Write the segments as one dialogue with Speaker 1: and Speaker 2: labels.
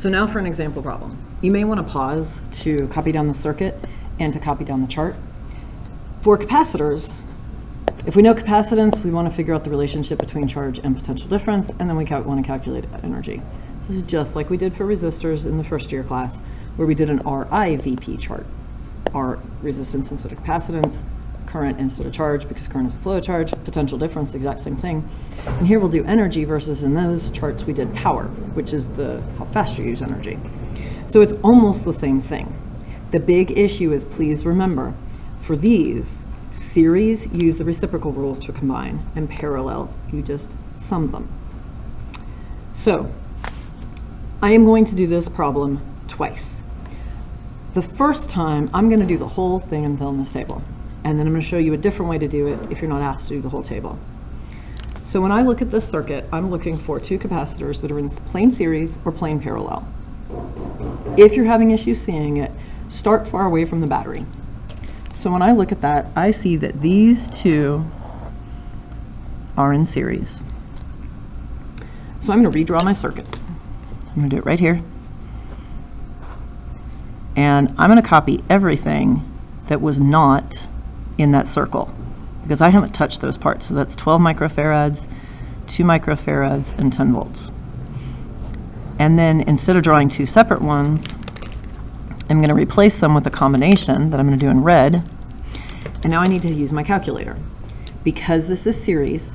Speaker 1: So now for an example problem. You may want to pause to copy down the circuit and to copy down the chart. For capacitors, if we know capacitance, we want to figure out the relationship between charge and potential difference, and then we want to calculate energy. This is just like we did for resistors in the first year class, where we did an RIVP chart. R, resistance instead of capacitance, current instead of charge, because current is a flow of charge, potential difference, exact same thing. And here we'll do energy versus in those charts we did power, which is how fast you use energy. So it's almost the same thing. The big issue is, please remember, for these, series, use the reciprocal rule to combine, and parallel, you just sum them. So I am going to do this problem twice. The first time, I'm going to do the whole thing and fill in this table. And then I'm going to show you a different way to do it if you're not asked to do the whole table. So when I look at this circuit, I'm looking for two capacitors that are in plain series or plain parallel. If you're having issues seeing it, start far away from the battery. So when I look at that, I see that these two are in series. So I'm going to redraw my circuit. I'm going to do it right here. And I'm going to copy everything that was not in that circle, because I haven't touched those parts. So that's 12 microfarads, 2 microfarads, and 10 volts. And then instead of drawing two separate ones, I'm going to replace them with a combination that I'm going to do in red. And now I need to use my calculator. Because this is series,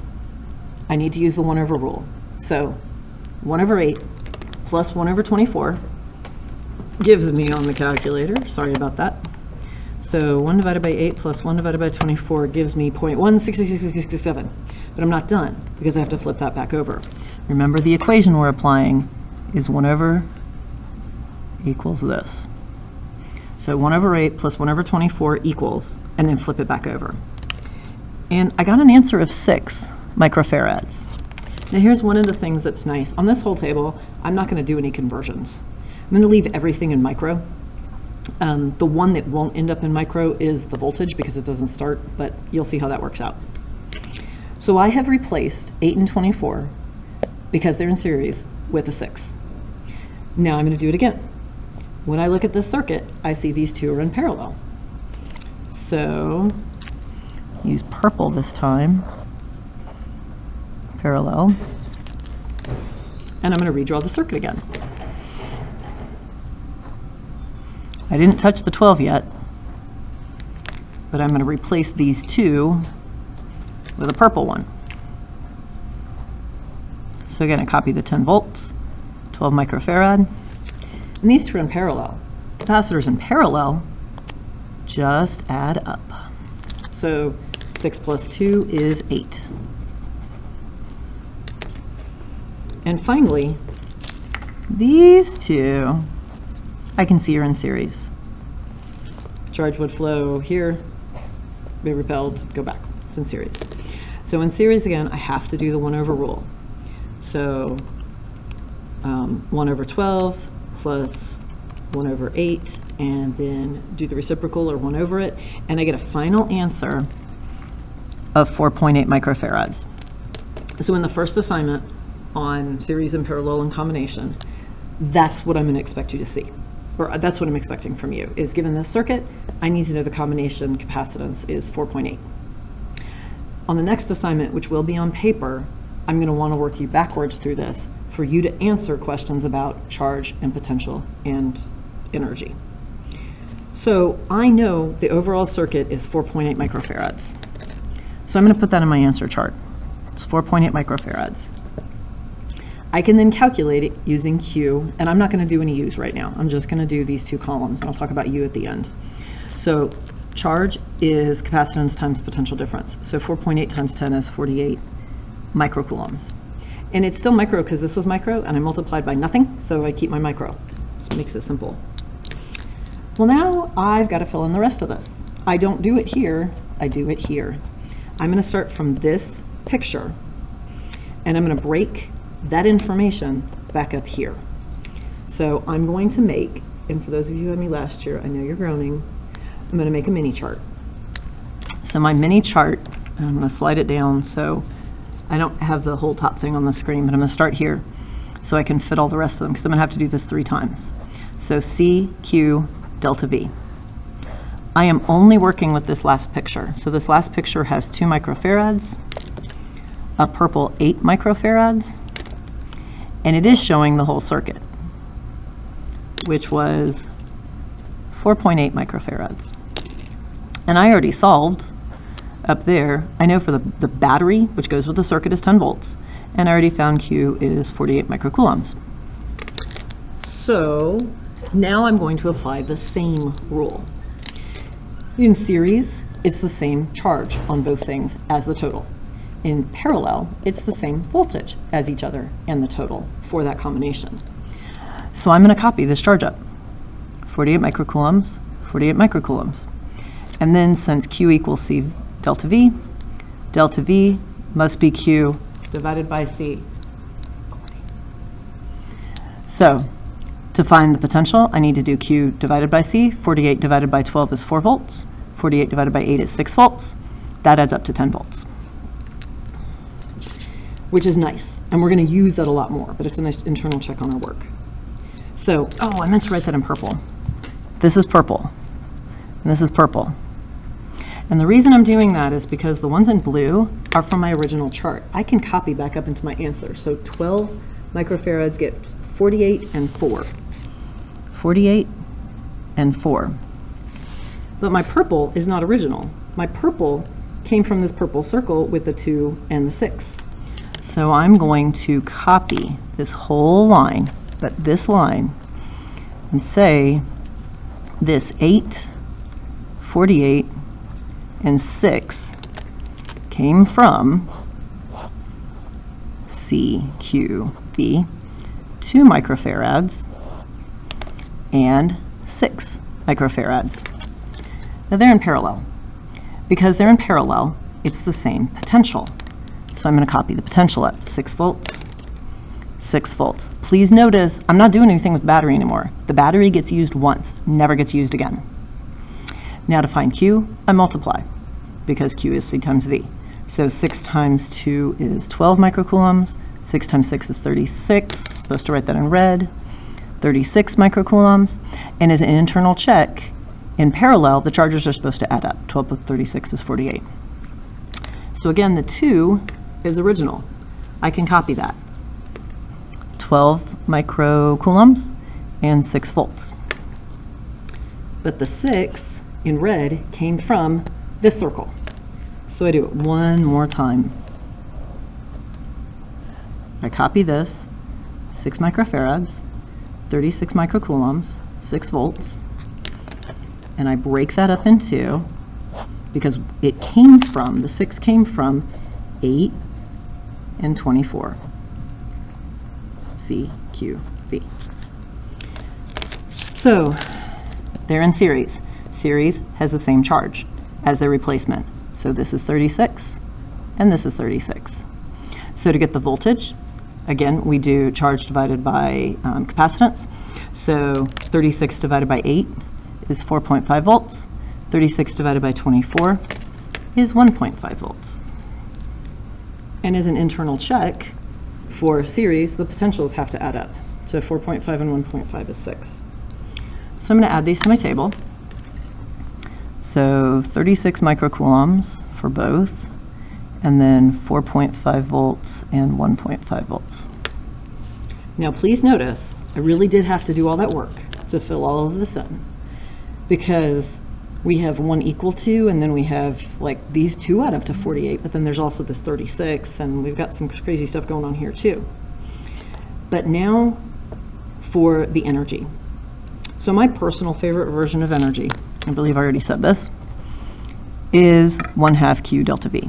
Speaker 1: I need to use the 1 over rule. So 1 over 8 plus 1 over 24 gives me on the calculator, sorry about that. So 1 divided by 8 plus 1 divided by 24 gives me 0.16667. But I'm not done, because I have to flip that back over. Remember, the equation we're applying is 1 over equals this. So 1 over 8 plus 1 over 24 equals, and then flip it back over. And I got an answer of 6 microfarads. Now here's one of the things that's nice. On this whole table, I'm not going to do any conversions. I'm going to leave everything in micro. The one that won't end up in micro is the voltage, because it doesn't start, but you'll see how that works out. So I have replaced 8 and 24, because they're in series, with a 6. Now I'm going to do it again. When I look at this circuit, I see these two are in parallel. So use purple this time, parallel, and I'm going to redraw the circuit again. I didn't touch the 12 yet, but I'm going to replace these two with a purple one. So again, I copy the 10 volts, 12 microfarad, and these two are in parallel. Capacitors in parallel just add up. So 6 plus 2 is 8. And finally, these two I can see are in series. Charge would flow here, be repelled, go back. It's in series. So in series, again, I have to do the 1 over rule. So 1 over 12 plus 1 over 8, and then do the reciprocal or 1 over it, and I get a final answer of 4.8 microfarads. So in the first assignment on series and parallel and combination, that's what I'm going to expect you to see. Or that's what I'm expecting from you, is given this circuit, I need to know the combination capacitance is 4.8. On the next assignment, which will be on paper, I'm going to want to work you backwards through this for you to answer questions about charge and potential and energy. So I know the overall circuit is 4.8 microfarads. So I'm going to put that in my answer chart. It's 4.8 microfarads. I can then calculate it using Q, and I'm not going to do any U's right now. I'm just going to do these two columns, and I'll talk about U at the end. So charge is capacitance times potential difference. So 4.8 times 10 is 48 microcoulombs. And it's still micro because this was micro, and I multiplied by nothing, so I keep my micro. It makes it simple. Well, now I've got to fill in the rest of this. I don't do it here, I do it here. I'm going to start from this picture, and I'm going to break that information back up here. So I'm going to make, and for those of you who had me last year, I know you're groaning, I'm going to make a mini chart. So my mini chart, I'm going to slide it down so I don't have the whole top thing on the screen, but I'm going to start here. so I can fit all the rest of them, because I'm going to have to do this 3 times. So C, Q, delta V. I am only working with this last picture. So this last picture has 2 microfarads, a purple 8 microfarads, and it is showing the whole circuit, which was 4.8 microfarads. And I already solved up there. I know for the battery, which goes with the circuit, is 10 volts, and I already found Q is 48 microcoulombs. So now I'm going to apply the same rule. In series, it's the same charge on both things as the total. In parallel, it's the same voltage as each other and the total for that combination. So I'm going to copy this charge up. 48 microcoulombs, 48 microcoulombs. And then since Q equals C delta V must be Q divided by C. So to find the potential, I need to do Q divided by C. 48 divided by 12 is 4 volts. 48 divided by 8 is 6 volts. That adds up to 10 volts, which is nice. And we're going to use that a lot more, but it's a nice internal check on our work. So, oh, I meant to write that in purple. This is purple, and this is purple. And the reason I'm doing that is because the ones in blue are from my original chart. I can copy back up into my answer. So 12 microfarads get 48 and 4. 48 and 4. But my purple is not original. My purple came from this purple circle with the 2 and the 6. So I'm going to copy this whole line, but this line, and say this 8, 48, and 6 came from CQV, 2 microfarads, and 6 microfarads. Now they're in parallel. Because they're in parallel, it's the same potential. So I'm going to copy the potential up. 6 volts, 6 volts. Please notice, I'm not doing anything with battery anymore. The battery gets used once, never gets used again. Now to find Q, I multiply, because Q is C times V. So 6 times 2 is 12 microcoulombs. 6 times 6 is 36. Supposed to write that in red. 36 microcoulombs. And as an internal check, in parallel, the charges are supposed to add up. 12 plus 36 is 48. So again, the 2 is original. I can copy that. 12 microcoulombs and 6 volts. But the 6 in red came from this circle. So I do it one more time. I copy this, 6 microfarads, 36 microcoulombs, 6 volts, and I break that up in 2 because it came from, the 6 came from 8 and 24. CQV. So they're in series. Series has the same charge as their replacement. So this is 36 and this is 36. So to get the voltage, again, we do charge divided by capacitance. So 36 divided by 8 is 4.5 volts. 36 divided by 24 is 1.5 volts. And as an internal check for series, the potentials have to add up. So 4.5 and 1.5 is 6. So I'm going to add these to my table. So 36 microcoulombs for both, and then 4.5 volts and 1.5 volts. Now please notice, I really did have to do all that work to fill all of this in, because we have 1 equal to, and then we have like these 2 add up to 48, but then there's also this 36, and we've got some crazy stuff going on here too. But now for the energy. So my personal favorite version of energy, I believe I already said this, is 1/2 Q delta V.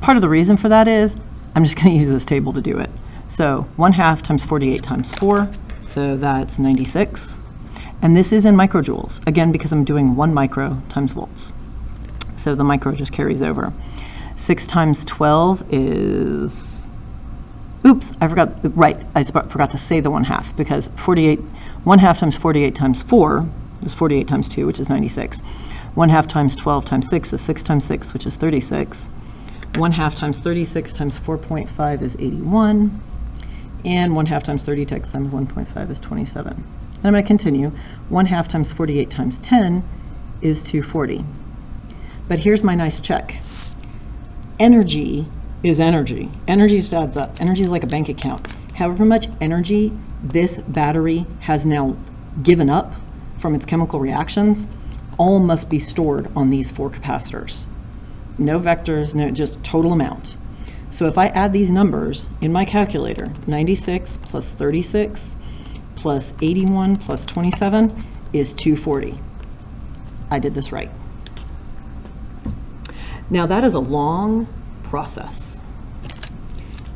Speaker 1: Part of the reason for that is I'm just going to use this table to do it. So 1/2 times 48 times 4, so that's 96. And this is in microjoules, again, because I'm doing 1 micro times volts. So the micro just carries over. 6 times 12 is, oops, I forgot, right, I forgot to say the 1/2, because 48, 1/2 times 48 times 4 is 48 times 2, which is 96. 1/2 times 12 times 6 is 6 times 6, which is 36. 1/2 times 36 times 4.5 is 81. And 1/2 times 30 times 1.5 is 27. And I'm going to continue. 1/2 times 48 times 10 is 240. But here's my nice check. Energy is energy. Energy just adds up. Energy is like a bank account. However much energy this battery has now given up from its chemical reactions, all must be stored on these 4 capacitors. No vectors, no, just total amount. So if I add these numbers in my calculator, 96 plus 36 plus 81 plus 27 is 240. I did this right. Now that is a long process.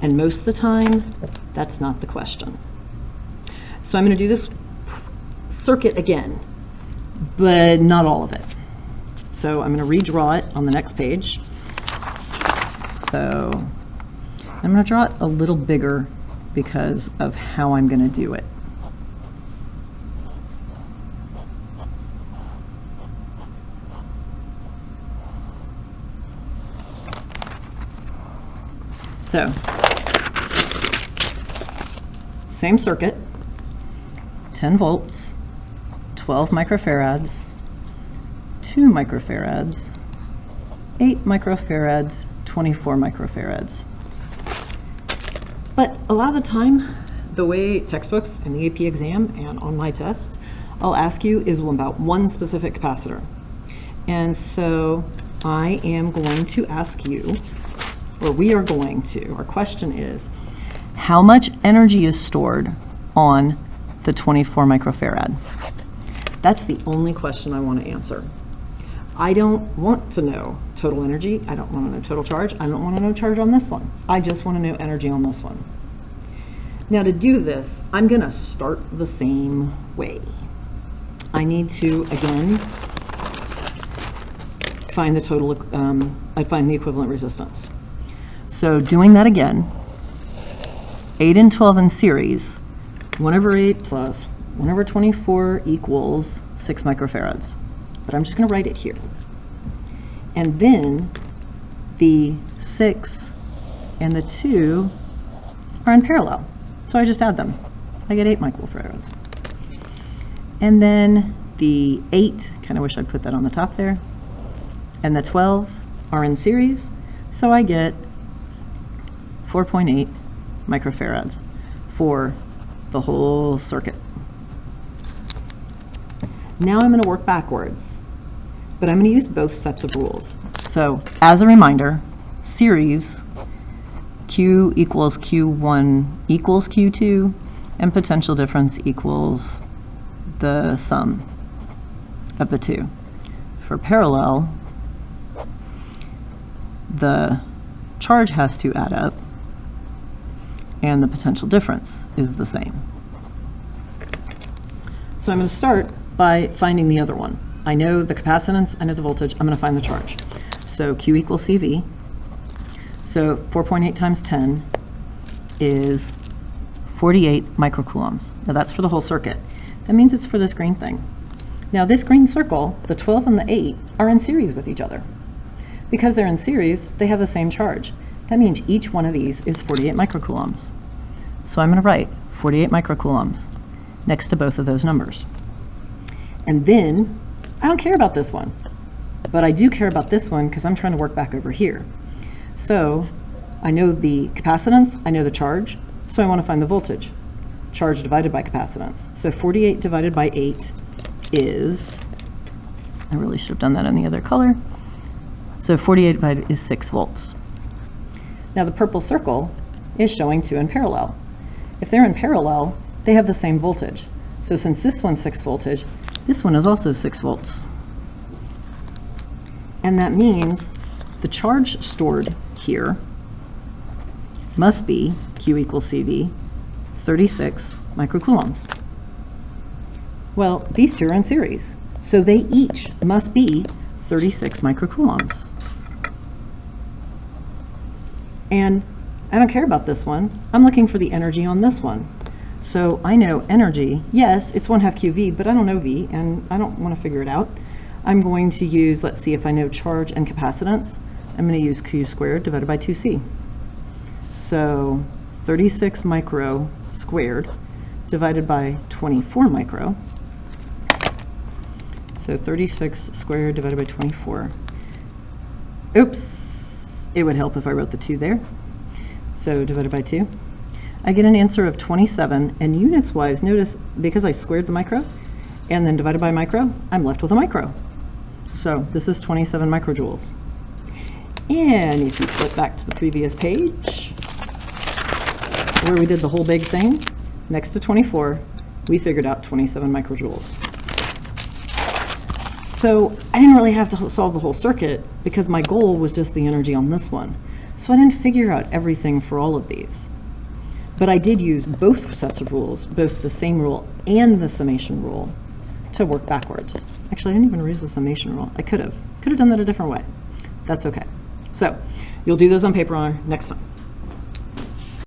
Speaker 1: And most of the time, that's not the question. So I'm going to do this circuit again, but not all of it. So I'm going to redraw it on the next page. So I'm going to draw it a little bigger because of how I'm going to do it. So, same circuit, 10 volts, 12 microfarads, 2 microfarads, 8 microfarads, 24 microfarads. But a lot of the time, the way textbooks and the AP exam and on my test, I'll ask you is about one specific capacitor. And so I am going to ask you, or we are going to, our question is, how much energy is stored on the 24 microfarad? That's the only question I want to answer. I don't want to know total energy. I don't want to know total charge. I don't want to know charge on this one. I just want to know energy on this one. Now to do this, I'm going to start the same way. I need to, again, find the total, I find the equivalent resistance. So doing that again, 8 and 12 in series, 1/8 plus 1/24 equals 6 microfarads. But I'm just going to write it here. And then the 6 and the 2 are in parallel. So I just add them. I get 8 microfarads. And then the 8, kind of wish I'd put that on the top there, and the 12 are in series. So I get 4.8 microfarads for the whole circuit. Now I'm going to work backwards, but I'm going to use both sets of rules. So as a reminder, series, Q equals Q1 equals Q2, and potential difference equals the sum of the two. For parallel, the charge has to add up, and the potential difference is the same. So I'm going to start by finding the other one. I know the capacitance, I know the voltage, I'm going to find the charge. So Q equals CV. So 4.8 times 10 is 48 microcoulombs. Now that's for the whole circuit. That means it's for this green thing. Now this green circle, the 12 and the 8, are in series with each other. Because they're in series, they have the same charge. That means each one of these is 48 microcoulombs. So I'm going to write 48 microcoulombs next to both of those numbers. And then, I don't care about this one, but I do care about this one because I'm trying to work back over here. So I know the capacitance, I know the charge, so I want to find the voltage. Charge divided by capacitance. So 48 divided by 8 is, I really should have done that in the other color. So 48 divided is 6 volts. Now the purple circle is showing 2 in parallel. If they're in parallel, they have the same voltage. So since this one's 6 voltage, this one is also 6 volts. And that means the charge stored here must be Q equals CV, 36 microcoulombs. Well, these two are in series, so they each must be 36 microcoulombs. And I don't care about this one. I'm looking for the energy on this one. So I know energy, yes, it's 1/2 QV, but I don't know V, and I don't want to figure it out. I'm going to use, let's see if I know charge and capacitance. I'm going to use Q squared divided by 2C. So 36 micro squared divided by 24 micro. So 36 squared divided by 24. Oops, it would help if I wrote the 2 there. So divided by 2. I get an answer of 27, and units wise, notice because I squared the micro and then divided by micro, I'm left with a micro. So this is 27 microjoules. And if you flip back to the previous page, where we did the whole big thing, next to 24, we figured out 27 microjoules. So I didn't really have to solve the whole circuit because my goal was just the energy on this one. So I didn't figure out everything for all of these. But I did use both sets of rules, both the same rule and the summation rule, to work backwards. Actually, I didn't even use the summation rule. I could have done that a different way. That's okay. So you'll do those on paper next time.